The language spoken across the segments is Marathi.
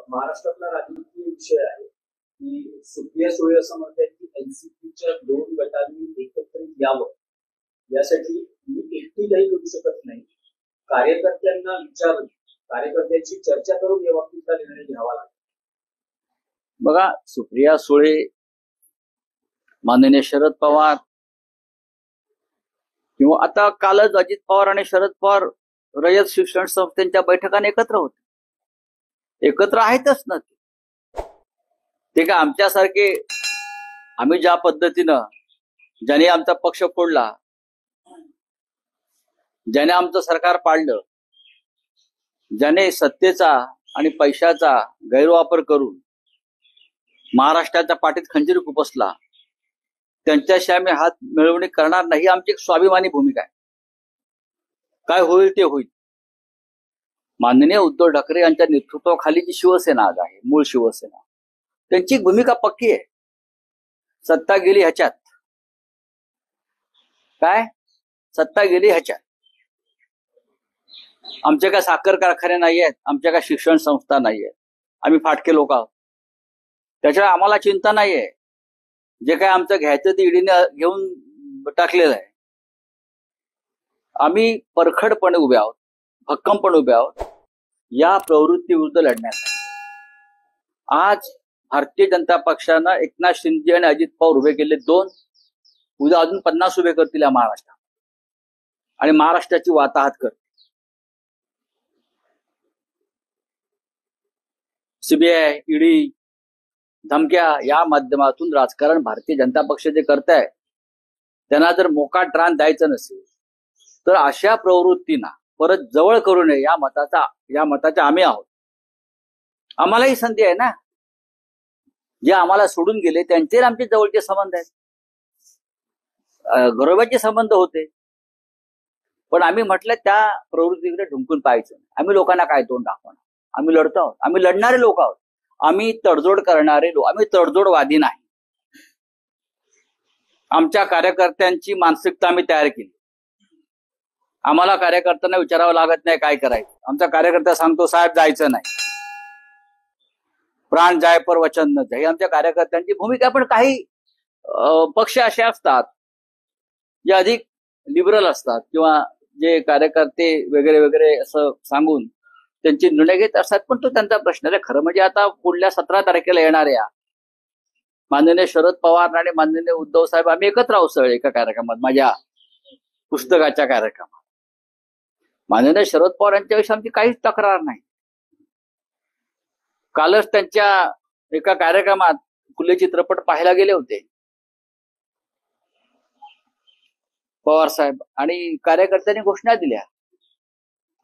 महाराष्ट्रातला राजकीय विषय आहे की सुप्रिया सुळे असं म्हणतात की एनसीपीच्या 2 गटांनी एकत्रित यावं यासाठी मी एकटी काही करू शकत नाही, कार्यकर्त्यांना विचारून कार्यकर्त्यांची चर्चा करून या बाबतीतला निर्णय घ्यावा लागेल. बघा, सुप्रिया सुळे, माननीय शरद पवार किंवा आता कालच अजित पवार आणि शरद पवार रयत शिक्षण संस्थेच्या बैठकाने एकत्र होते. एकत्र आहेतच ना ते काय आमच्यासारखे. आम्ही ज्या पद्धतीनं ज्याने आमचा पक्ष फोडला, ज्याने आमचं सरकार पाडलं, ज्याने सत्तेचा आणि पैशाचा गैरवापर करून महाराष्ट्राच्या पाठीत खंजीर खुपसला, त्यांच्याशी आम्ही हात मिळवणी करणार नाही. आमची एक स्वाभिमानी भूमिका आहे. काय होईल ते होईल. माननीय उद्धव ठाकरे यांच्या नेतृत्वाखाली जी शिवसेना आज आहे, मूळ शिवसेना, त्यांची भूमिका पक्की आहे. सत्ता गेली ह्याच्यात, काय सत्ता गेली ह्याच्यात. आमच्या काय साखर कारखाने नाही आहेत, आमच्या काय शिक्षण संस्था नाही आहेत. आम्ही फाटके लोक आहोत. त्याच्यामुळे आम्हाला चिंता नाहीये. जे काय आमचं घ्यायचं ते ईडीने घेऊन टाकलेलं आहे. आम्ही परखडपणे उभे आहोत, भक्कमपणे उभे आहोत या प्रवृत्ती विरुद्ध लढण्यात. आज भारतीय जनता पक्षानं एकनाथ शिंदे आणि अजित पवार उभे केले 2, उद्या अजून 50 उभे करतील या महाराष्ट्रात आणि महाराष्ट्राची वाताहत करतील. सीबीआय, ईडी, धमक्या या माध्यमातून राजकारण भारतीय जनता पक्ष जे करताय त्यांना जर मोकाट रान द्यायचं नसेल तर अशा प्रवृत्तींना परत जवळ करू नये या मताचे आम्ही आहोत. आम्हालाही संधी आहे ना. जे आम्हाला सोडून गेले त्यांचे आमचे जवळचे संबंध आहेत, घरोब्याचे संबंध होते. पण आम्ही म्हटलं त्या प्रवृत्तीकडे ढुंकून पाहायचं. आम्ही लोकांना काय तोंड दाखवणार. आम्ही लढतो आहोत. आम्ही लढणारे लोक आहोत. आम्ही तडजोड करणारे लोक. आम्ही तडजोडवादी नाही. आमच्या कार्यकर्त्यांची मानसिकता आम्ही तयार केली. आम्हाला कार्यकर्त्यांना विचारावं लागत नाही काय करायचं. आमचा कार्यकर्ता सांगतो साहेब जायचं नाही, प्राण जाय पर वचन न जाय. आमच्या कार्यकर्त्यांची भूमिका. पण काही पक्ष असे असतात जे अधिक लिबरल असतात किंवा जे कार्यकर्ते वगैरे वगैरे असं सांगून त्यांचे निर्णय घेत असतात. पण तो त्यांचा प्रश्न आहे. खरं म्हणजे आता पुढल्या 17 तारखेला येणाऱ्या माननीय शरद पवार आणि माननीय उद्धव साहेब आम्ही एकत्र आहोत सगळे एका कार्यक्रमात, माझ्या पुस्तकाच्या कार्यक्रमात. माननीय शरद पवार यांच्याविषयी आमची काहीच तक्रार नाही. कालच त्यांच्या एका कार्यक्रमात खुले चित्रपट पाहायला गेले होते पवार साहेब आणि कार्यकर्त्यांनी घोषणा दिल्या.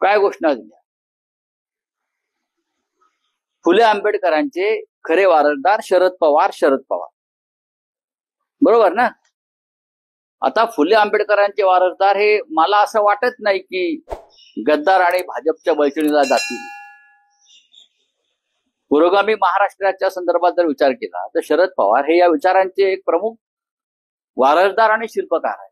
काय घोषणा दिल्या? फुले आंबेडकरांचे खरे वारसदार शरद पवार. शरद पवार बरोबर ना. आता फुले आंबेडकरांचे वारसदार हे मला असं वाटत नाही की गद्दार आणि भाजपच्या बैठणीला जातील. पुरोगामी महाराष्ट्राच्या संदर्भात जर विचार केला तर शरद पवार हे या विचारांचे एक प्रमुख वारसदार आणि शिल्पकार आहेत.